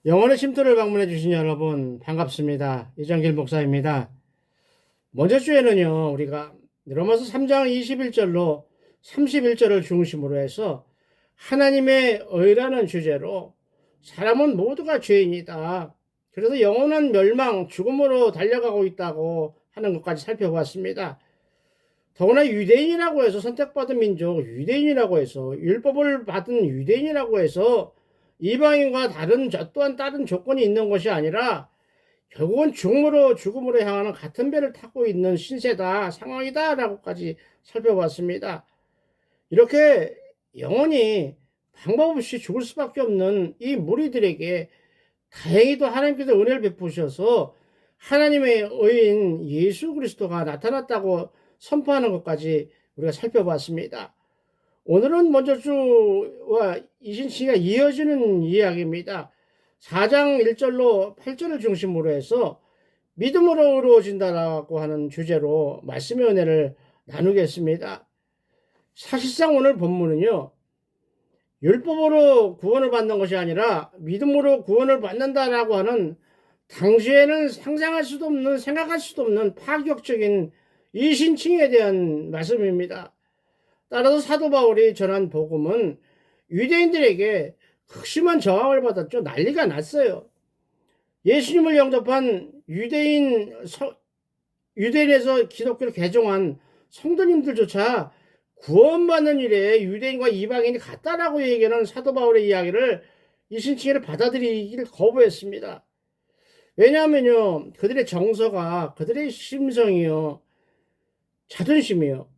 영혼의 쉼터를 방문해 주신 여러분 반갑습니다. 이정길 목사입니다. 먼저 주에는요, 우리가 로마서 3장 21절로 31절을 중심으로 해서 하나님의 의라는 주제로 사람은 모두가 죄인이다, 그래서 영원한 멸망, 죽음으로 달려가고 있다고 하는 것까지 살펴보았습니다. 더구나 유대인이라고 해서, 선택받은 민족 유대인이라고 해서, 율법을 받은 유대인이라고 해서 이방인과 저 또한 다른 조건이 있는 것이 아니라 결국은 죽음으로 향하는 같은 배를 타고 있는 신세다, 상황이다 라고까지 살펴봤습니다. 이렇게 영원히 방법 없이 죽을 수밖에 없는 이 무리들에게 다행히도 하나님께서 은혜를 베푸셔서 하나님의 의인 예수 그리스도가 나타났다고 선포하는 것까지 우리가 살펴봤습니다. 오늘은 먼저 주와 이신치가 이어지는 이야기입니다. 4장 1절로 8절을 중심으로 해서 믿음으로 의로워진다라고 하는 주제로 말씀의 은혜를 나누겠습니다. 사실상 오늘 본문은요, 율법으로 구원을 받는 것이 아니라 믿음으로 구원을 받는다라고 하는, 당시에는 상상할 수도 없는, 생각할 수도 없는 파격적인 이신칭에 대한 말씀입니다. 따라서 사도 바울이 전한 복음은 유대인들에게 극심한 저항을 받았죠. 난리가 났어요. 예수님을 영접한 유대인에서 기독교를 개종한 성도님들조차 구원받는 일에 유대인과 이방인이 같다라고 얘기하는 사도 바울의 이야기를, 이신칭의를 받아들이기를 거부했습니다. 왜냐하면요, 그들의 정서가, 그들의 심성이요, 자존심이요,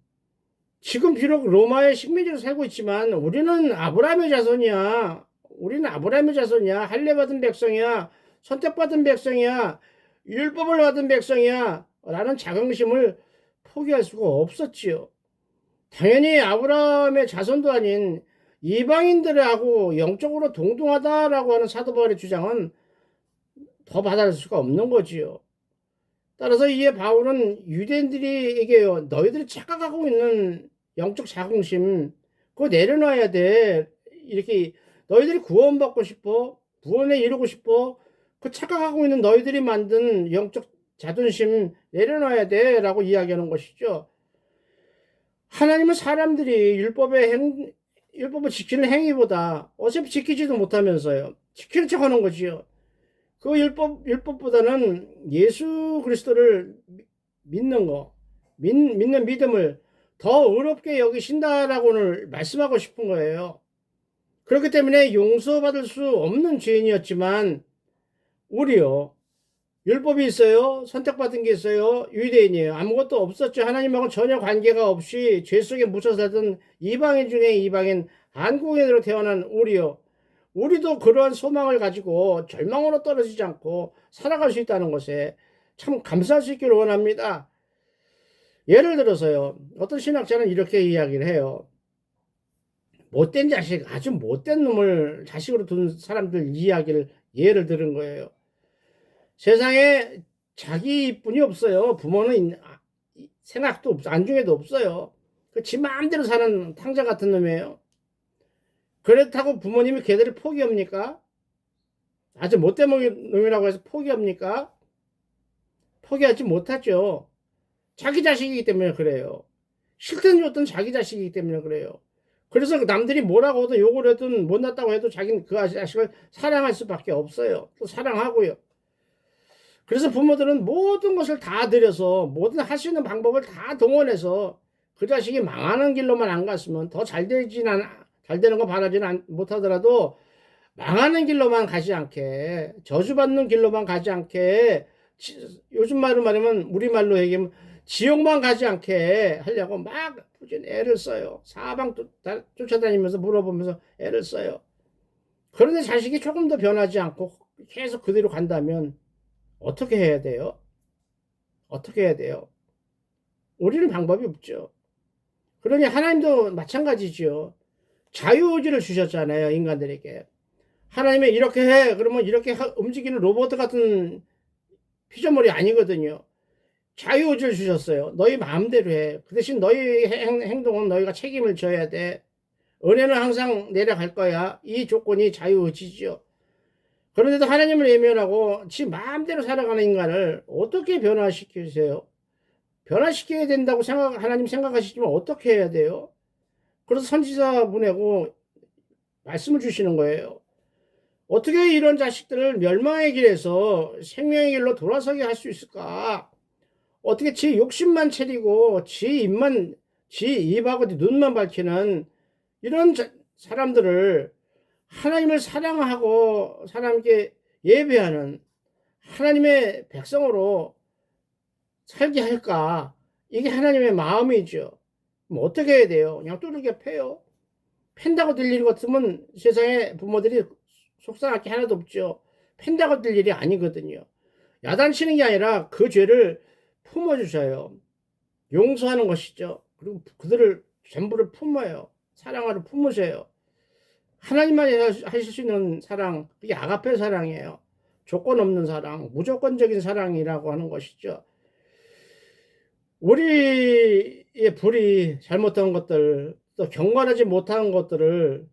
지금 비록 로마의 식민지로 살고 있지만 우리는 아브라함의 자손이야. 우리는 아브라함의 자손이야. 할례받은 백성이야. 선택받은 백성이야. 율법을 받은 백성이야. 라는 자긍심을 포기할 수가 없었지요. 당연히 아브라함의 자손도 아닌 이방인들하고 영적으로 동등하다라고 하는 사도 바울의 주장은 더 받아들일 수가 없는 거지요. 따라서 이에 바울은 유대인들에게요, 너희들이 착각하고 있는 영적 자긍심, 그거 내려놔야 돼. 이렇게 너희들이 구원받고 싶어, 구원에 이루고 싶어, 그 착각하고 있는 너희들이 만든 영적 자존심 내려놔야 돼 라고 이야기하는 것이죠. 하나님은 사람들이 율법을 지키는 행위보다, 어차피 지키지도 못하면서요, 지키는 척 하는 거지요. 그 율법보다는 예수 그리스도를 믿는 거, 믿는 믿음을 더 의롭게 여기신다라고 오늘 말씀하고 싶은 거예요. 그렇기 때문에 용서받을 수 없는 죄인이었지만, 우리요, 율법이 있어요, 선택받은 게 있어요, 유대인이에요, 아무것도 없었죠. 하나님하고 전혀 관계가 없이 죄 속에 묻혀 살던 이방인 중에 이방인, 한국인으로 태어난 우리요, 우리도 그러한 소망을 가지고 절망으로 떨어지지 않고 살아갈 수 있다는 것에 참 감사할 수 있기를 원합니다. 예를 들어서요, 어떤 신학자는 이렇게 이야기를 해요. 못된 자식, 아주 못된 놈을 자식으로 둔 사람들 이야기를 예를 들은 거예요. 세상에 자기뿐이 없어요. 부모는 생각도 없어, 안중에도 없어요. 지 마음대로 사는 탕자 같은 놈이에요. 그렇다고 부모님이 걔들을 포기합니까? 아주 못된 놈이라고 해서 포기합니까? 포기하지 못하죠. 자기 자식이기 때문에 그래요. 싫든 좋든 자기 자식이기 때문에 그래요. 그래서 남들이 뭐라고 하든 욕을 하든 못났다고 해도 자기는 그 자식을 사랑할 수밖에 없어요. 또 사랑하고요. 그래서 부모들은 모든 것을 다 들여서, 모든 할 수 있는 방법을 다 동원해서 그 자식이 망하는 길로만 안 갔으면, 더 잘 되는 거 바라지는 못하더라도 망하는 길로만 가지 않게, 저주받는 길로만 가지 않게, 요즘 말로 말하면, 우리말로 얘기하면 지옥만 가지 않게 하려고 막 애를 써요. 사방 쫓아다니면서 물어보면서 애를 써요. 그런데 자식이 조금 더 변하지 않고 계속 그대로 간다면 어떻게 해야 돼요? 어떻게 해야 돼요? 우리는 방법이 없죠. 그러니 하나님도 마찬가지죠. 자유의지를 주셨잖아요, 인간들에게. 하나님이 이렇게 해, 그러면 이렇게 움직이는 로봇 같은 피조물이 아니거든요. 자유의지를 주셨어요. 너희 마음대로 해. 그 대신 너희 행동은 너희가 책임을 져야 돼. 은혜는 항상 내려갈 거야. 이 조건이 자유의지죠. 그런데도 하나님을 외면하고 지 마음대로 살아가는 인간을 어떻게 변화시키세요? 변화시켜야 된다고 하나님 생각하시지만 어떻게 해야 돼요? 그래서 선지자 보내고 말씀을 주시는 거예요. 어떻게 이런 자식들을 멸망의 길에서 생명의 길로 돌아서게 할 수 있을까? 어떻게 지 욕심만 차리고 지 입하고 눈만 밝히는 이런 사람들을 하나님을 사랑하고 하나님께 예배하는 하나님의 백성으로 살게 할까? 이게 하나님의 마음이죠. 그럼 어떻게 해야 돼요? 그냥 두들겨 패요. 팬다고 될 일 같으면 세상에 부모들이 속상할 게 하나도 없죠. 팬다고 될 일이 아니거든요. 야단치는 게 아니라 그 죄를 품어주셔요. 용서하는 것이죠. 그리고 그들을 전부를 품어요. 사랑하러 품으세요. 하나님만 하실 수 있는 사랑, 그게 아가페 사랑이에요. 조건 없는 사랑, 무조건적인 사랑이라고 하는 것이죠. 우리의 불이 잘못한 것들, 또 경건하지 못한 것들을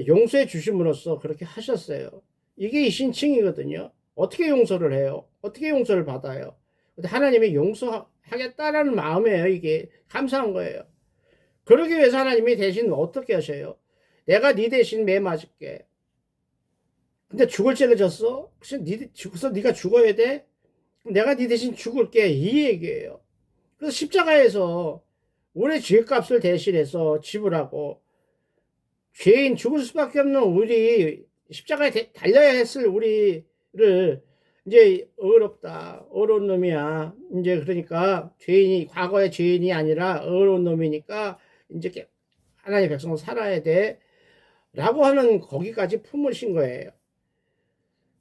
용서해 주심으로써 그렇게 하셨어요. 이게 이신칭이거든요. 어떻게 용서를 해요? 어떻게 용서를 받아요? 근데 하나님이 용서하겠다라는 마음이에요. 이게 감사한 거예요. 그러기 위해서 하나님이 대신 어떻게 하셔요? 내가 네 대신 매 맞을게. 근데 죽을 죄를 졌어? 그래서 네가 죽어야 돼? 내가 네 대신 죽을게. 이 얘기예요. 그래서 십자가에서 우리의 죄값을 대신해서 지불하고 죄인 죽을 수밖에 없는 우리 십자가에 달려야 했을 우리를 이제 어려운 놈이야. 이제 그러니까 과거의 죄인이 아니라 어려운 놈이니까 이제 하나님의 백성으로 살아야 돼. 라고 하는 거기까지 품으신 거예요.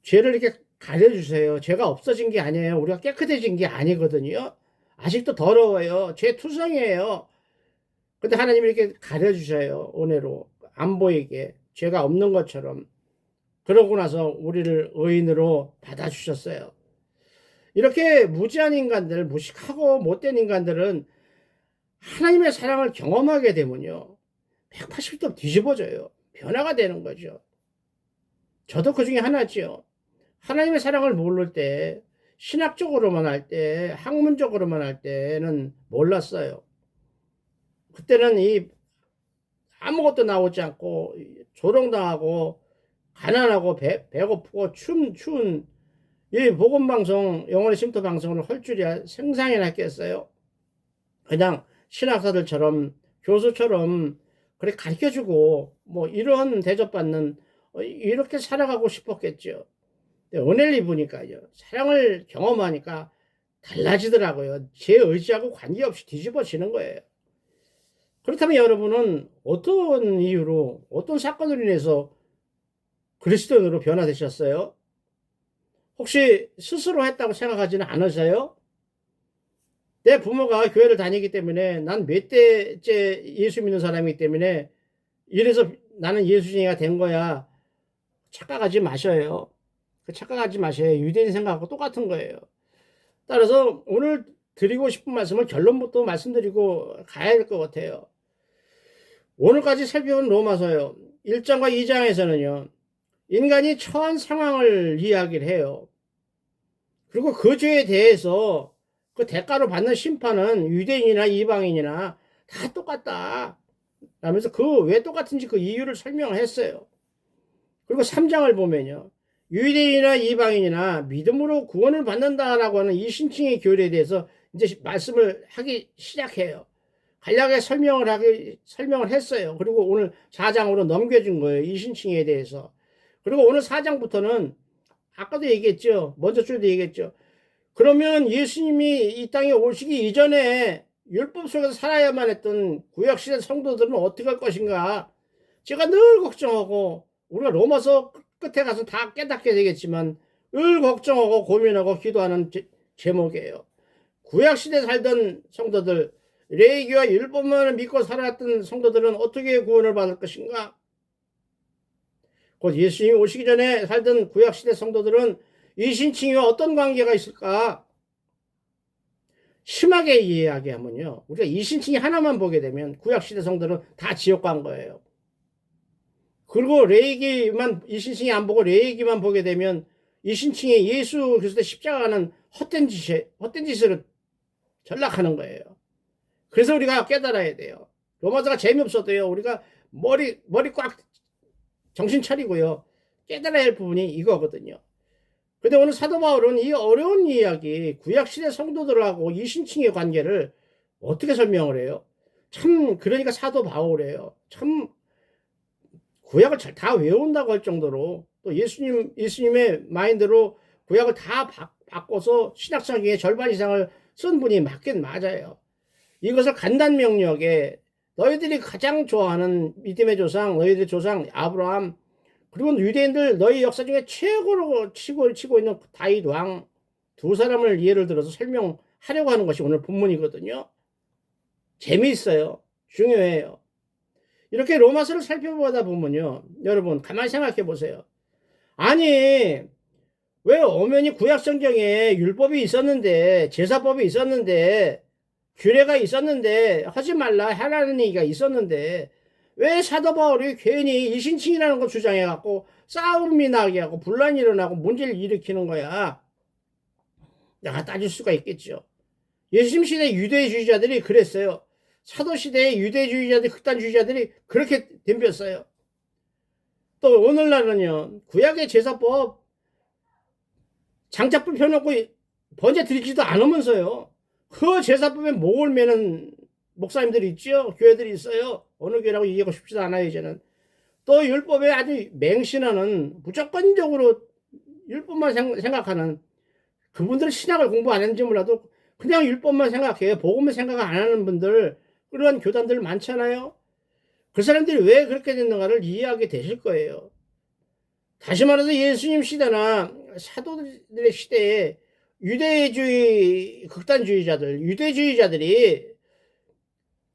죄를 이렇게 가려주세요. 죄가 없어진 게 아니에요. 우리가 깨끗해진 게 아니거든요. 아직도 더러워요. 죄 투성이에요. 근데 하나님이 이렇게 가려주셔요. 은혜로. 안 보이게. 죄가 없는 것처럼. 그러고 나서 우리를 의인으로 받아주셨어요. 이렇게 무지한 인간들, 무식하고 못된 인간들은 하나님의 사랑을 경험하게 되면요. 180도 뒤집어져요. 변화가 되는 거죠. 저도 그 중에 하나지요. 하나님의 사랑을 모를 때, 신학적으로만 할 때, 학문적으로만 할 때는 몰랐어요. 그때는 아무것도 나오지 않고, 조롱당하고, 가난하고, 배고프고, 추운, 이 복음방송, 영혼의 쉼터 방송을 할 줄이야 생상이나 했겠어요. 그냥 신학사들처럼, 교수처럼, 그래 가르쳐주고, 뭐, 이런 대접받는, 이렇게 살아가고 싶었겠죠. 은혜를 입으니까요. 사랑을 경험하니까 달라지더라고요. 제 의지하고 관계없이 뒤집어지는 거예요. 그렇다면 여러분은 어떤 이유로, 어떤 사건으로 인해서 그리스도인으로 변화되셨어요? 혹시 스스로 했다고 생각하지는 않으세요? 내 부모가 교회를 다니기 때문에 난 몇 대째 예수 믿는 사람이기 때문에 이래서 나는 예수쟁이가 된 거야. 착각하지 마셔요. 착각하지 마세요. 유대인 생각하고 똑같은 거예요. 따라서 오늘 드리고 싶은 말씀을 결론부터 말씀드리고 가야 될 것 같아요. 오늘까지 살펴본 로마서요. 1장과 2장에서는요. 인간이 처한 상황을 이야기를 해요. 그리고 그 죄에 대해서 그 대가로 받는 심판은 유대인이나 이방인이나 다 똑같다. 라면서 그 왜 똑같은지 그 이유를 설명을 했어요. 그리고 3장을 보면요. 유대인이나 이방인이나 믿음으로 구원을 받는다라고 하는 이 신칭의 교리에 대해서 이제 말씀을 하기 시작해요. 간략하게 설명을 했어요. 그리고 오늘 4장으로 넘겨준 거예요. 이 신칭에 대해서. 그리고 오늘 4장부터는 아까도 얘기했죠. 먼저 줄도 얘기했죠. 그러면 예수님이 이 땅에 오시기 이전에 율법 속에서 살아야만 했던 구약시대 성도들은 어떻게 할 것인가. 제가 늘 걱정하고 우리가 로마서 끝에 가서 다 깨닫게 되겠지만 늘 걱정하고 고민하고 기도하는 제목이에요. 구약시대 살던 성도들, 레위기와 율법만을 믿고 살았던 성도들은 어떻게 구원을 받을 것인가? 곧 예수님이 오시기 전에 살던 구약시대 성도들은 이신칭이와 어떤 관계가 있을까? 심하게 이야기하면요. 우리가 이신칭이 하나만 보게 되면 구약시대 성도는 다 지옥 간 거예요. 그리고 레위기만 이신칭이 안 보고 레위기만 보게 되면 이신칭이 예수 그리스도의 십자가는 헛된 짓으로 전락하는 거예요. 그래서 우리가 깨달아야 돼요. 로마서가 재미없어도요. 우리가 머리 꽉 정신 차리고요. 깨달아야 할 부분이 이거거든요. 근데 오늘 사도 바울은 이 어려운 이야기, 구약시대 성도들하고 이신칭의 관계를 어떻게 설명을 해요? 참, 그러니까 사도 바울이에요. 참, 구약을 다 외운다고 할 정도로 또 예수님의 마인드로 구약을 다 바꿔서 신약성경의 절반 이상을 쓴 분이 맞긴 맞아요. 이것을 간단 명령에 너희들이 가장 좋아하는 믿음의 조상, 너희들의 조상 아브라함, 그리고 유대인들 너희 역사 중에 최고로 치고 있는 다윗 왕 두 사람을 예를 들어서 설명하려고 하는 것이 오늘 본문이거든요. 재미있어요. 중요해요. 이렇게 로마서를 살펴보다 보면요. 여러분 가만히 생각해 보세요. 아니 왜 엄연히 구약성경에 율법이 있었는데 제사법이 있었는데 규례가 있었는데 하지 말라 하라는 얘기가 있었는데 왜 사도 바울이 괜히 이신칭이라는 거 주장해 갖고 싸움이 나게 하고 분란이 일어나고 문제를 일으키는 거야. 내가 따질 수가 있겠죠. 예수님 시대 유대주의자들이 그랬어요. 사도 시대의 유대주의자들, 극단주의자들이 그렇게 덤볐어요. 또 오늘날은요, 구약의 제사법 장작불 펴놓고 번제 드리지도 않으면서요, 그 제사법에 목을 매는 목사님들이 있죠. 교회들이 있어요. 어느 교회라고 얘기하고 싶지도 않아요, 이제는. 또 율법에 아주 맹신하는 무조건적으로 율법만 생각하는 그분들은 신학을 공부 안 했는지 몰라도 그냥 율법만 생각해요. 복음을 생각 안 하는 분들, 그런 교단들 많잖아요. 그 사람들이 왜 그렇게 됐는가를 이해하게 되실 거예요. 다시 말해서 예수님 시대나 사도들의 시대에 유대주의 극단주의자들, 유대주의자들이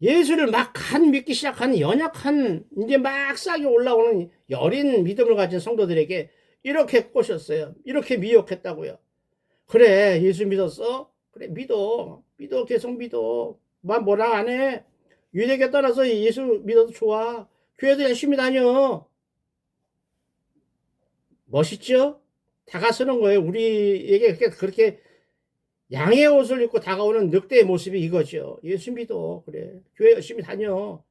예수를 막 믿기 시작한 연약한 이제 막 싹이 올라오는 여린 믿음을 가진 성도들에게 이렇게 꼬셨어요. 이렇게 미혹했다고요. 그래 예수 믿었어? 그래 믿어 계속 믿어. 뭐라 안 해. 유대교 떠나서 예수 믿어도 좋아. 교회도 열심히 다녀. 멋있죠? 다가서는 거예요. 우리에게 그렇게 양의 옷을 입고 다가오는 늑대의 모습이 이거죠. 예수 믿어. 그래. 교회 열심히 다녀.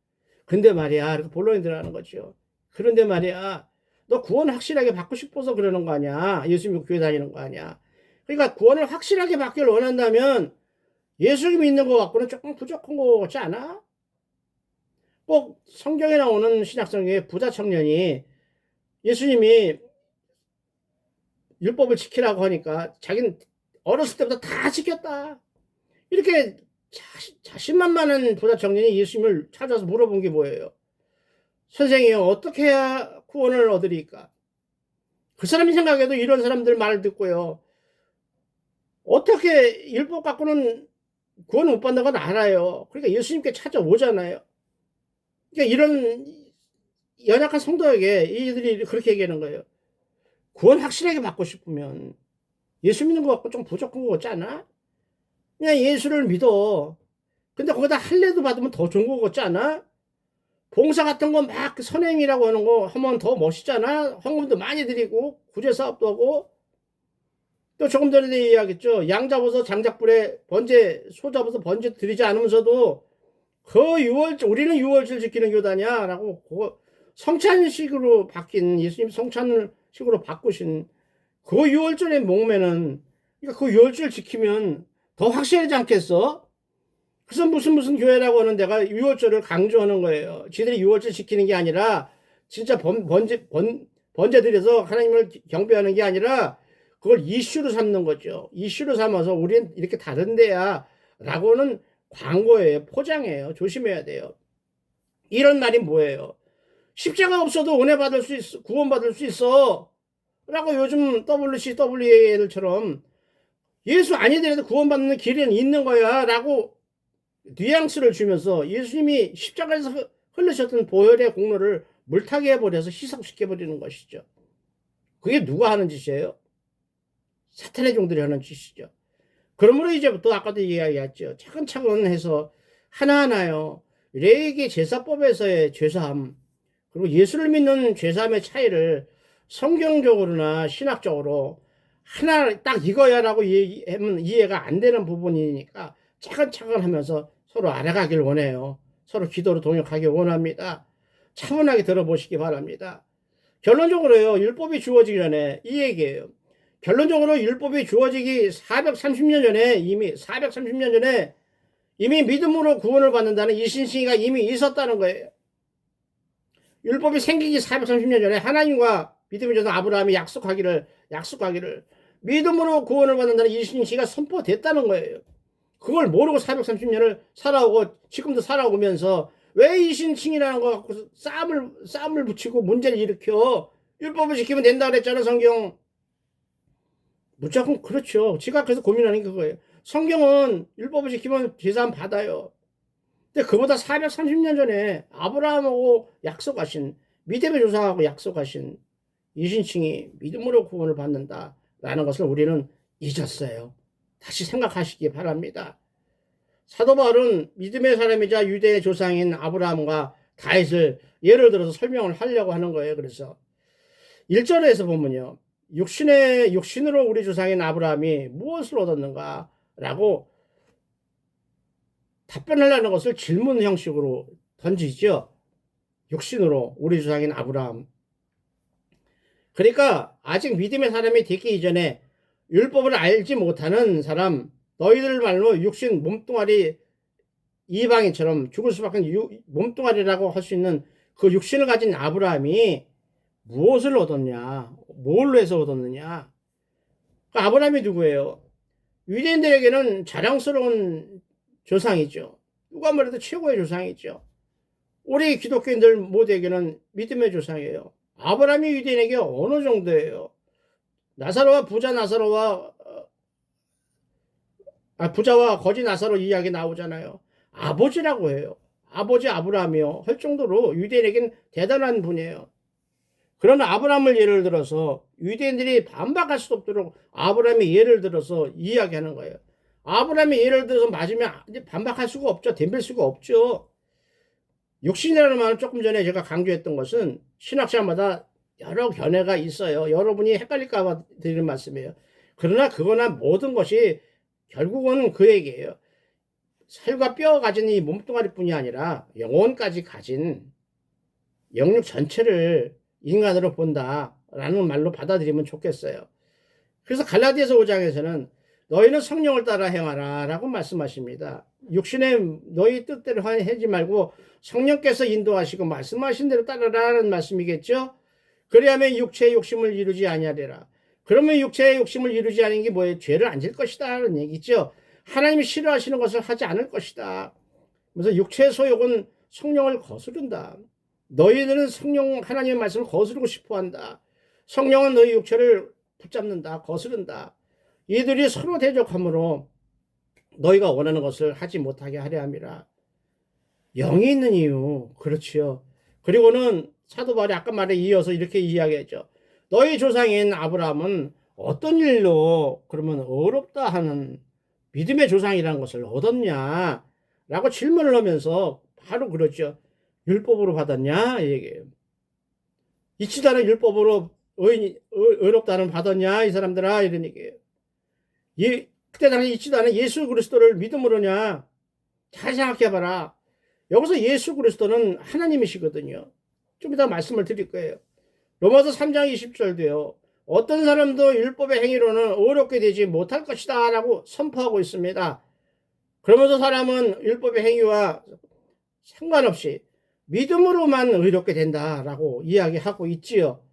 근데 말이야. 이렇게 본론에 들어가는 거죠. 그런데 말이야. 너 구원 확실하게 받고 싶어서 그러는 거 아니야. 예수 믿고 교회 다니는 거 아니야. 그러니까 구원을 확실하게 받기를 원한다면 예수 믿는 거 갖고는 조금 부족한 거 같지 않아? 꼭 성경에 나오는 신약성경에 부자 청년이 예수님이 율법을 지키라고 하니까 자기는 어렸을 때부터 다 지켰다. 이렇게 자신만만한 부자 청년이 예수님을 찾아서 물어본 게 뭐예요? 선생이요, 어떻게 해야 구원을 얻으리까? 그 사람이 생각해도 이런 사람들 말을 듣고요. 어떻게 율법 갖고는 구원을 못 받는 건 알아요. 그러니까 예수님께 찾아오잖아요. 그러니까 이런 연약한 성도에게 이들이 그렇게 얘기하는 거예요. 구원 확실하게 받고 싶으면 예수 믿는 거 갖고 좀 부족한 거 같지 않아? 그냥 예수를 믿어. 근데 거기다 할례도 받으면 더 좋은 거 같지 않아? 봉사 같은 거 막 선행이라고 하는 거 하면 더 멋있잖아? 헌금도 많이 드리고 구제 사업도 하고. 또 조금 전에 이야기했죠. 양 잡아서 장작불에 소 잡아서 번제 드리지 않으면서도 우리는 유월절 지키는 교단이야 라고 성찬식으로 바뀐 예수님 성찬식으로 바꾸신 그 유월절의 목매는, 그러니까 그 유월절 지키면 더 확실하지 않겠어? 그래서 무슨 교회라고 하는 데가 유월절을 강조하는 거예요. 지들이 유월절 지키는 게 아니라 진짜 번제 드려서 하나님을 경배하는 게 아니라 그걸 이슈로 삼는 거죠. 이슈로 삼아서 우리는 이렇게 다른 데야 라고는 광고예요. 포장이에요. 조심해야 돼요. 이런 말이 뭐예요? 십자가 없어도 은혜 받을 수 있어. 구원 받을 수 있어. 라고 요즘 WCWA들처럼 예수 아니더라도 구원받는 길은 있는 거야 라고 뉘앙스를 주면서 예수님이 십자가에서 흘리셨던 보혈의 공로를 물타기 해버려서 희석시켜버리는 것이죠. 그게 누가 하는 짓이에요? 사탄의 종들이 하는 짓이죠. 그러므로 이제부터 아까도 이야기했죠. 차근차근 해서 하나하나요. 레위기 제사법에서의 죄사함, 그리고 예수를 믿는 죄사함의 차이를 성경적으로나 신학적으로 하나 딱 이거야라고 얘기하면 이해가 안 되는 부분이니까 차근차근 하면서 서로 알아가길 원해요. 서로 기도로 동역하길 원합니다. 차분하게 들어보시기 바랍니다. 결론적으로요, 율법이 주어지기 전에 이 얘기예요. 결론적으로 율법이 주어지기 430년 전에 이미 믿음으로 구원을 받는다는 이신칭의가 이미 있었다는 거예요. 율법이 생기기 430년 전에 하나님과 믿음의 조상 아브라함이 약속하기를 믿음으로 구원을 받는다는 이신칭의가 선포됐다는 거예요. 그걸 모르고 430년을 살아오고 지금도 살아오면서 왜 이신칭이라는 거 갖고 싸움을 붙이고 문제를 일으켜. 율법을 지키면 된다 그랬잖아 성경. 무조건 그렇죠. 지가 그래서 고민하는 게 그거예요. 성경은 율법을 지키면 제사함 받아요. 근데 그보다 430년 전에 아브라함하고 약속하신, 믿음의 조상하고 약속하신 이신칭이 믿음으로 구원을 받는다라는 것을 우리는 잊었어요. 다시 생각하시기 바랍니다. 사도 바울은 믿음의 사람이자 유대의 조상인 아브라함과 다윗을 예를 들어서 설명을 하려고 하는 거예요. 그래서 1절에서 보면요. 육신으로 우리 조상인 아브라함이 무엇을 얻었는가? 라고 답변하려는 것을 질문 형식으로 던지죠. 육신으로 우리 조상인 아브라함. 그러니까 아직 믿음의 사람이 되기 이전에 율법을 알지 못하는 사람, 너희들 말로 육신 몸뚱아리 이방인처럼 죽을 수밖에 없는 몸뚱아리라고 할 수 있는 그 육신을 가진 아브라함이 무엇을 얻었냐? 뭘로 해서 얻었느냐? 그러니까 아브라함이 누구예요? 유대인들에게는 자랑스러운 조상이죠. 누가 말해도 최고의 조상이죠. 우리 기독교인들 모두에게는 믿음의 조상이에요. 아브라함이 유대인에게 어느 정도예요? 부자와 거지 나사로 이야기 나오잖아요. 아버지라고 해요. 아버지 아브라함이요. 할 정도로 유대인에겐 대단한 분이에요. 그러나 아브라함을 예를 들어서 유대인들이 반박할 수 없도록 아브라함이 예를 들어서 이야기하는 거예요. 아브라함이 예를 들어서 맞으면 반박할 수가 없죠. 덤빌 수가 없죠. 육신이라는 말은 조금 전에 제가 강조했던 것은 신학자마다 여러 견해가 있어요. 여러분이 헷갈릴까 봐 드리는 말씀이에요. 그러나 그거나 모든 것이 결국은 그 얘기예요. 살과 뼈 가진 이 몸뚱아리뿐이 아니라 영혼까지 가진 영육 전체를 인간으로 본다라는 말로 받아들이면 좋겠어요. 그래서 갈라디아서 5장에서는 너희는 성령을 따라 행하라 라고 말씀하십니다. 육신의 너희 뜻대로 하지 말고 성령께서 인도하시고 말씀하신 대로 따르라는 말씀이겠죠. 그래야만 육체의 욕심을 이루지 아니하리라. 그러면 육체의 욕심을 이루지 않은 게 뭐예요? 죄를 안 질 것이다 라는 얘기죠. 하나님이 싫어하시는 것을 하지 않을 것이다. 그래서 육체의 소욕은 성령을 거스른다. 너희들은 하나님의 말씀을 거스르고 싶어한다. 성령은 너희 육체를 붙잡는다. 거스른다. 이들이 서로 대적함으로 너희가 원하는 것을 하지 못하게 하려 함이라. 영이 있는 이유. 그렇지요. 그리고는 사도 바울이 아까 말에 이어서 이렇게 이야기했죠. 너희 조상인 아브라함은 어떤 일로 그러면 어렵다 하는 믿음의 조상이라는 것을 얻었냐? 라고 질문을 하면서 바로 그러죠. 율법으로 받았냐? 얘기해요. 있지도 않은 율법으로 어렵다는 받았냐? 이 사람들아? 이런 얘기예요. 그때 당시 있지도 않은 예수 그리스도를 믿음으로냐? 잘 생각해봐라. 여기서 예수 그리스도는 하나님이시거든요. 좀 이따 말씀을 드릴 거예요. 로마서 3장 20절도요. 어떤 사람도 율법의 행위로는 어렵게 되지 못할 것이다 라고 선포하고 있습니다. 그러면서 사람은 율법의 행위와 상관없이 믿음으로만 의롭게 된다라고 이야기하고 있지요.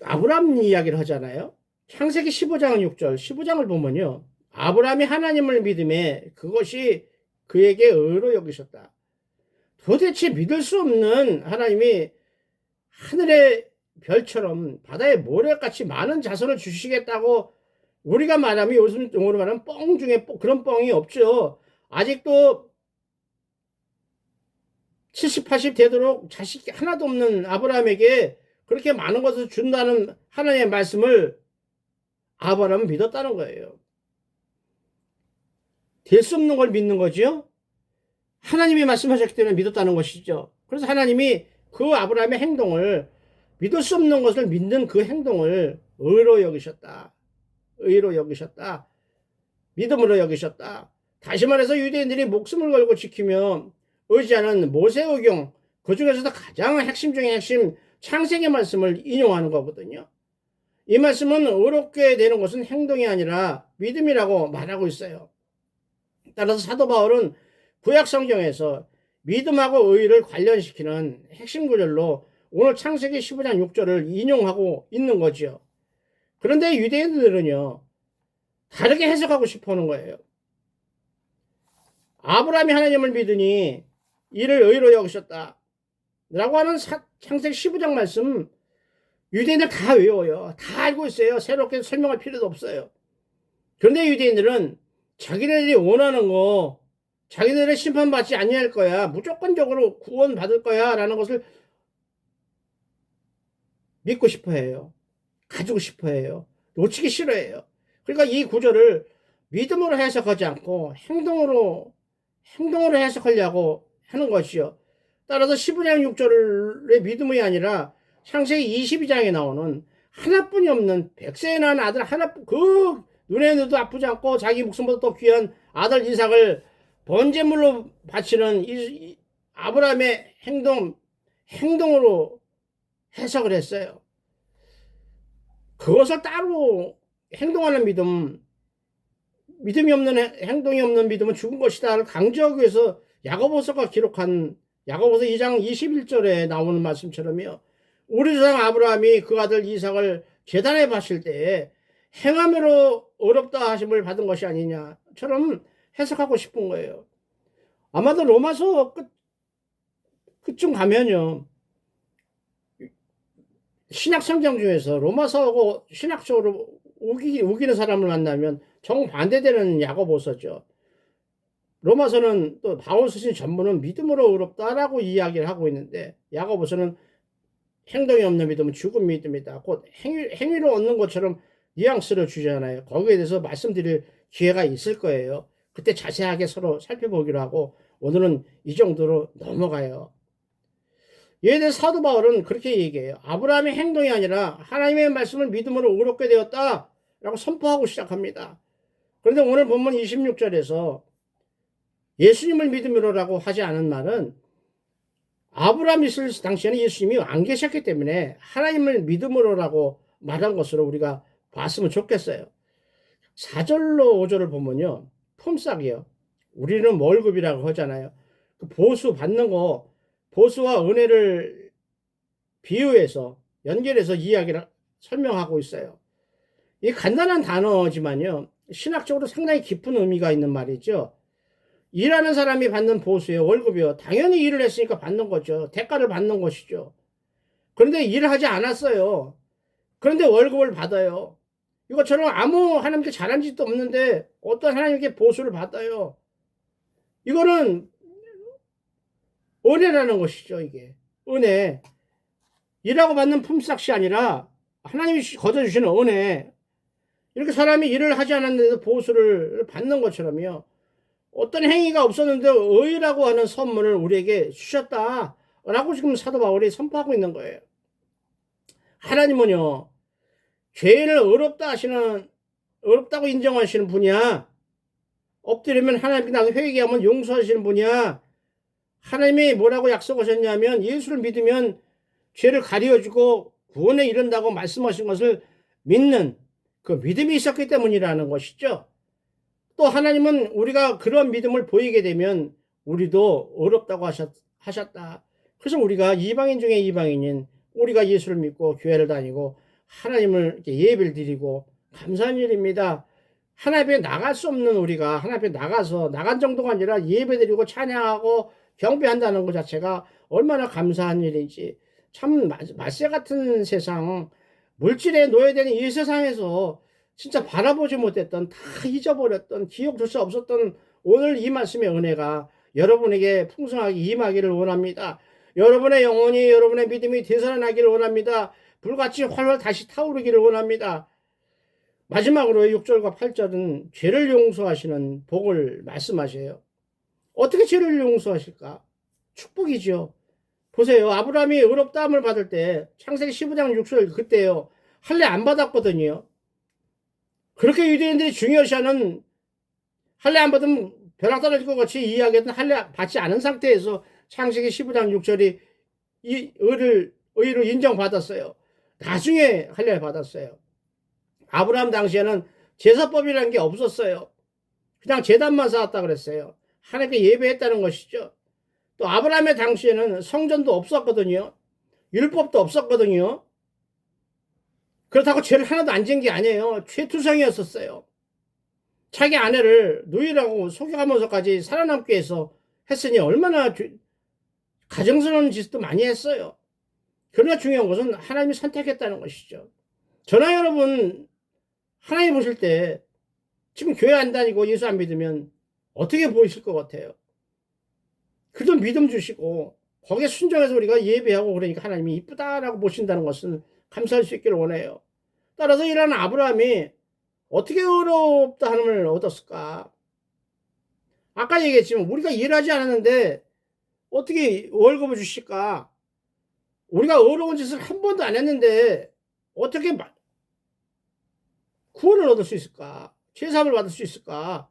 아브라함 이야기를 하잖아요. 창세기 15장 6절 15장을 보면요. 아브라함이 하나님을 믿음에 그것이 그에게 의로 여기셨다. 도대체 믿을 수 없는 하나님이 하늘의 별처럼 바다의 모래같이 많은 자손을 주시겠다고 우리가 말하면 요즘 용어로 말하면 뻥 중에 그런 뻥이 없죠. 아직도 70, 80 되도록 자식이 하나도 없는 아브라함에게 그렇게 많은 것을 준다는 하나님의 말씀을 아브라함은 믿었다는 거예요. 될 수 없는 걸 믿는 거죠. 하나님이 말씀하셨기 때문에 믿었다는 것이죠. 그래서 하나님이 그 아브라함의 행동을, 믿을 수 없는 것을 믿는 그 행동을 의로 여기셨다. 의로 여기셨다. 믿음으로 여기셨다. 다시 말해서 유대인들이 목숨을 걸고 지키며 의지하는 모세의경, 그 중에서도 가장 핵심 중에 핵심 창세기 말씀을 인용하는 거거든요. 이 말씀은 의롭게 되는 것은 행동이 아니라 믿음이라고 말하고 있어요. 따라서 사도 바울은 구약 성경에서 믿음하고 의를 관련시키는 핵심 구절로 오늘 창세기 15장 6절을 인용하고 있는 거죠. 그런데 유대인들은요, 다르게 해석하고 싶어 하는 거예요. 아브라함이 하나님을 믿으니 이를 의로 여기셨다 라고 하는 창세기 15장 말씀, 유대인들 다 외워요. 다 알고 있어요. 새롭게 설명할 필요도 없어요. 그런데 유대인들은 자기네들이 원하는 거, 자기네들은 심판받지 아니할 거야, 무조건적으로 구원받을 거야 라는 것을 믿고 싶어 해요. 가지고 싶어 해요. 놓치기 싫어해요. 그러니까 이 구절을 믿음으로 해석하지 않고 행동으로 해석하려고 하는 것이요. 따라서 15장 6절의 믿음이 아니라 창세기 22장에 나오는 하나뿐이 없는 백세에 낳은 아들 하나뿐, 그 눈에도 아프지 않고 자기 목숨보다 더 귀한 아들 이삭을 번제물로 바치는 이 아브라함의 행동으로 해석을 했어요. 그것을 따로 행동하는 믿음이 없는 행동이 없는 믿음은 죽은 것이다를 강조하기 위해서 야고보서가 기록한 야고보서 2장 21절에 나오는 말씀처럼요. 우리 조상 아브라함이 그 아들 이삭을 제단에 바칠 때에 행함으로 어렵다 하심을 받은 것이 아니냐처럼 해석하고 싶은 거예요. 아마도 로마서 끝쯤 가면요, 신약 성경 중에서 로마서하고 신학적으로 우기는 사람을 만나면 정반대되는 야고보서죠. 로마서는 또 바울 쓰신 전문은 믿음으로 의롭다라고 이야기를 하고 있는데, 야고보서는 행동이 없는 믿음은 죽은 믿음이다. 곧 행위로 얻는 것처럼 뉘앙스를 주잖아요. 거기에 대해서 말씀드릴 기회가 있을 거예요. 그때 자세하게 서로 살펴보기로 하고 오늘은 이 정도로 넘어가요. 이에 대해 사도 바울은 그렇게 얘기해요. 아브라함의 행동이 아니라 하나님의 말씀을 믿음으로 의롭게 되었다 라고 선포하고 시작합니다. 그런데 오늘 본문 26절에서 예수님을 믿음으로라고 하지 않은 말은 아브라함이 있을 당시에는 예수님이 안 계셨기 때문에 하나님을 믿음으로라고 말한 것으로 우리가 봤으면 좋겠어요. 4절로 5절을 보면요, 품삯이요. 우리는 월급이라고 하잖아요. 그 보수 받는 거, 보수와 은혜를 비유해서 연결해서 이야기를 설명하고 있어요. 이 간단한 단어지만요, 신학적으로 상당히 깊은 의미가 있는 말이죠. 일하는 사람이 받는 보수예요. 월급이요. 당연히 일을 했으니까 받는 거죠. 대가를 받는 것이죠. 그런데 일을 하지 않았어요. 그런데 월급을 받아요. 이것처럼 아무 하나님께 잘한 짓도 없는데 어떤 하나님께 보수를 받아요. 이거는 은혜라는 것이죠. 이게 은혜. 일하고 받는 품삯이 아니라 하나님이 거둬주시는 은혜. 이렇게 사람이 일을 하지 않았는데도 보수를 받는 것처럼요, 어떤 행위가 없었는데 의라고 하는 선물을 우리에게 주셨다라고 지금 사도 바울이 선포하고 있는 거예요. 하나님은요, 죄인을 어렵다고 인정하시는 분이야. 엎드리면 하나님께 나도 회개하면 용서하시는 분이야. 하나님이 뭐라고 약속하셨냐면 예수를 믿으면 죄를 가려주고 구원에 이른다고 말씀하신 것을 믿는 그 믿음이 있었기 때문이라는 것이죠. 또 하나님은 우리가 그런 믿음을 보이게 되면 우리도 어렵다고 하셨다. 그래서 우리가 이방인 중에 이방인인 우리가 예수를 믿고 교회를 다니고 하나님을 예배를 드리고 감사한 일입니다. 하나님 앞에 나갈 수 없는 우리가 하나님 앞에 나간 정도가 아니라 예배 드리고 찬양하고 경배한다는 것 자체가 얼마나 감사한 일인지. 참 말세 같은 세상, 물질에 노예되는 이 세상에서 진짜 바라보지 못했던, 다 잊어버렸던, 기억조차 없었던 오늘 이 말씀의 은혜가 여러분에게 풍성하게 임하기를 원합니다. 여러분의 영혼이, 여러분의 믿음이 되살아나기를 원합니다. 불같이 활활 다시 타오르기를 원합니다. 마지막으로 6절과 8절은 죄를 용서하시는 복을 말씀하셔요. 어떻게 죄를 용서하실까? 축복이죠. 보세요. 아브라함이 의롭다함을 받을 때 창세기 15장 6절 그때요. 할례 안 받았거든요. 그렇게 유대인들이 중요시하는 할례 안 받으면 벼락 떨어질 것 같이 이야기했던 할례 받지 않은 상태에서 창세기 15장 6절이 이 의로 인정받았어요. 나중에 할례 받았어요. 아브라함 당시에는 제사법이라는 게 없었어요. 그냥 제단만 쌓았다 그랬어요. 하나님께 예배했다는 것이죠. 또 아브라함의 당시에는 성전도 없었거든요. 율법도 없었거든요. 그렇다고 죄를 하나도 안 지은 게 아니에요. 죄투성이었었어요. 자기 아내를 누이라고 속여가면서까지 살아남기 위해서 했으니 얼마나 가정스러운 짓도 많이 했어요. 그러나 중요한 것은 하나님이 선택했다는 것이죠. 저나 여러분 하나님 보실 때 지금 교회 안 다니고 예수 안 믿으면 어떻게 보이실 것 같아요? 그래도 믿음 주시고 거기에 순종해서 우리가 예배하고 그러니까 하나님이 이쁘다라고 보신다는 것은 감사할 수 있기를 원해요. 따라서 이런 아브라함이 어떻게 의롭다 하나님을 얻었을까? 아까 얘기했지만 우리가 일하지 않았는데 어떻게 월급을 주실까? 우리가 어려운 짓을 한 번도 안 했는데 어떻게 구원을 얻을 수 있을까? 죄사함을 받을 수 있을까?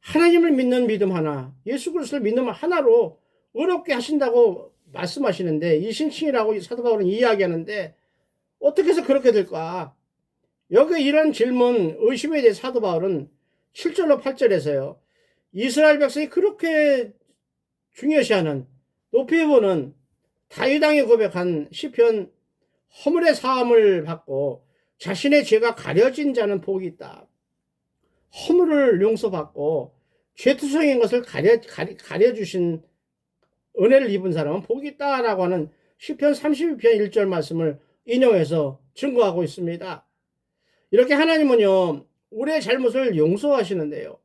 하나님을 믿는 믿음 하나, 예수 그리스도를 믿는 하나로 어렵게 하신다고 말씀하시는데 이신칭이라고 사도 바울은 이야기하는데 어떻게 해서 그렇게 될까? 여기 이런 질문, 의심에 대해 사도 바울은 7절로 8절에서요. 이스라엘 백성이 그렇게 중요시하는 높이 보는 다윗 왕이 고백한 시편 허물의 사함을 받고 자신의 죄가 가려진 자는 복이 있다. 허물을 용서받고 죄투성인 것을 가려주신 은혜를 입은 사람은 복이 있다라고 하는 시편 32편 1절 말씀을 인용해서 증거하고 있습니다. 이렇게 하나님은요, 우리의 잘못을 용서하시는데요.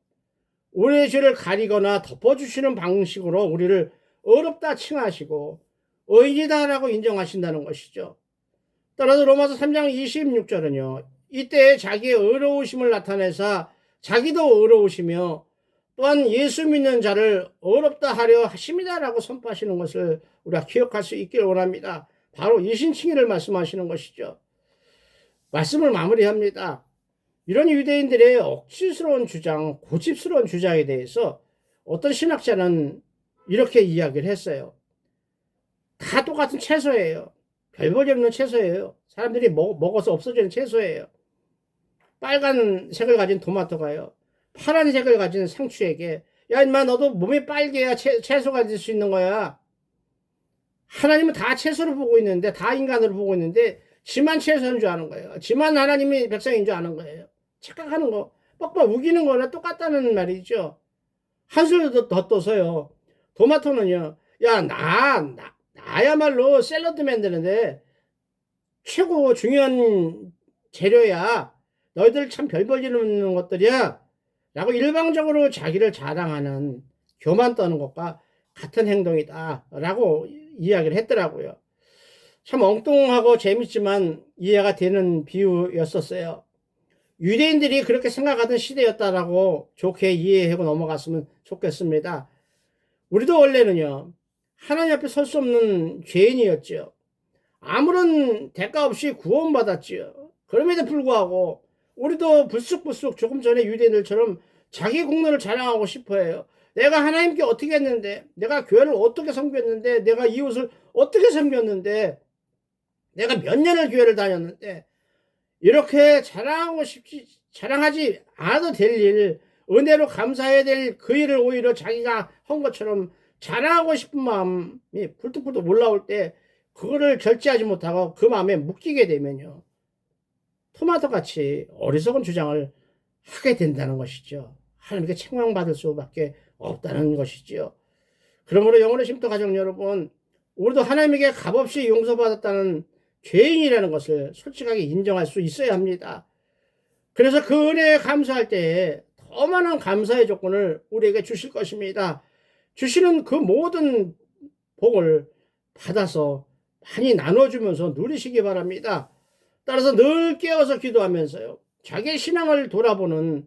우리의 죄를 가리거나 덮어주시는 방식으로 우리를 어렵다 칭하시고 의인이다라고 인정하신다는 것이죠. 따라서 로마서 3장 26절은요. 이때 자기의 의로우심을 나타내사 자기도 의로우시며 또한 예수 믿는 자를 의롭다 하려 하심이다라고 선포하시는 것을 우리가 기억할 수 있기를 원합니다. 바로 이신칭의를 말씀하시는 것이죠. 말씀을 마무리합니다. 이런 유대인들의 억지스러운 주장, 고집스러운 주장에 대해서 어떤 신학자는 이렇게 이야기를 했어요. 다 똑같은 채소예요. 별 볼일 없는 채소예요. 사람들이 먹어서 없어지는 채소예요. 빨간색을 가진 토마토가요. 파란색을 가진 상추에게 야 인마 너도 몸이 빨개야 채소가 될 수 있는 거야. 하나님은 다 채소를 보고 있는데 다 인간으로 보고 있는데 지만 채소인 줄 아는 거예요. 지만 하나님이 백성인 줄 아는 거예요. 착각하는 거 뻑뻑 우기는 거랑 똑같다는 말이죠. 한술 더 떠서요. 토마토는요. 야 나야말로 샐러드 만드는데 최고 중요한 재료야. 너희들 참 별 볼 일 없는 것들이야. 라고 일방적으로 자기를 자랑하는 교만 떠는 것과 같은 행동이다. 라고 이야기를 했더라고요. 참 엉뚱하고 재밌지만 이해가 되는 비유였었어요. 유대인들이 그렇게 생각하던 시대였다라고 좋게 이해하고 넘어갔으면 좋겠습니다. 우리도 원래는요. 하나님 앞에 설 수 없는 죄인이었죠. 아무런 대가 없이 구원받았지요. 그럼에도 불구하고 우리도 불쑥불쑥 조금 전에 유대인들처럼 자기 공로를 자랑하고 싶어해요. 내가 하나님께 어떻게 했는데, 내가 교회를 어떻게 섬겼는데, 내가 이웃을 어떻게 섬겼는데, 내가 몇 년을 교회를 다녔는데, 이렇게 자랑하지 않아도 될 일, 은혜로 감사해야 될 그 일을 오히려 자기가 한 것처럼 자랑하고 싶은 마음이 불뚝불뚝 올라올 때, 그거를 절제하지 못하고 그 마음에 묶이게 되면요. 토마토같이 어리석은 주장을 하게 된다는 것이죠. 하나님께 책망받을 수밖에 없다는 것이지요. 그러므로 영혼의 쉼터 가정 여러분, 우리도 하나님에게 값없이 용서받았다는 죄인이라는 것을 솔직하게 인정할 수 있어야 합니다. 그래서 그 은혜에 감사할 때에 더 많은 감사의 조건을 우리에게 주실 것입니다. 주시는 그 모든 복을 받아서 많이 나눠주면서 누리시기 바랍니다. 따라서 늘 깨어서 기도하면서요. 자기의 신앙을 돌아보는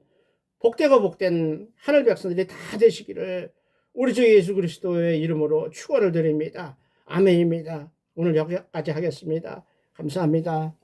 복되고 복된 하늘 백성들이 다 되시기를 우리 주 예수 그리스도의 이름으로 축원을 드립니다. 아멘입니다. 오늘 여기까지 하겠습니다. 감사합니다.